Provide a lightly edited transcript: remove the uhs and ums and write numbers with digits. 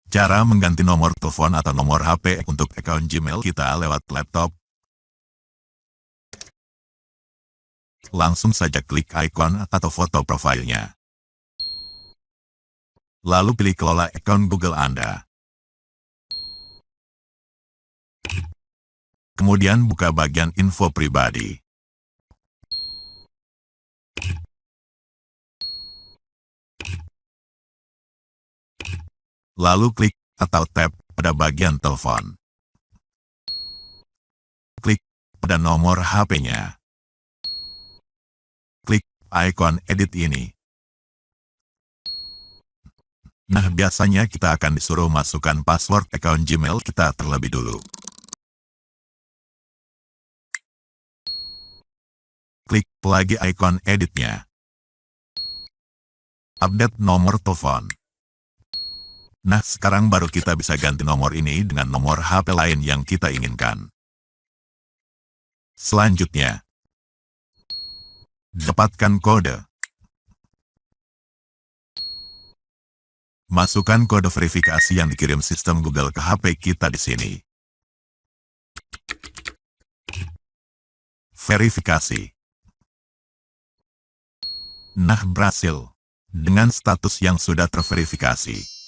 Cara mengganti nomor telepon atau nomor HP untuk akun Gmail kita lewat laptop. Langsung saja klik ikon atau foto profilnya. Lalu pilih kelola akun Google Anda. Kemudian buka bagian info pribadi. Lalu klik atau tap pada bagian telepon. Klik pada nomor HP-nya. Klik ikon edit ini. Nah, biasanya kita akan disuruh masukkan password akun Gmail kita terlebih dulu. Klik lagi ikon editnya. Update nomor telepon. Nah, sekarang baru kita bisa ganti nomor ini dengan nomor HP lain yang kita inginkan. Selanjutnya, dapatkan kode. Masukkan kode verifikasi yang dikirim sistem Google ke HP kita di sini. Verifikasi. Nah, berhasil. Dengan status yang sudah terverifikasi.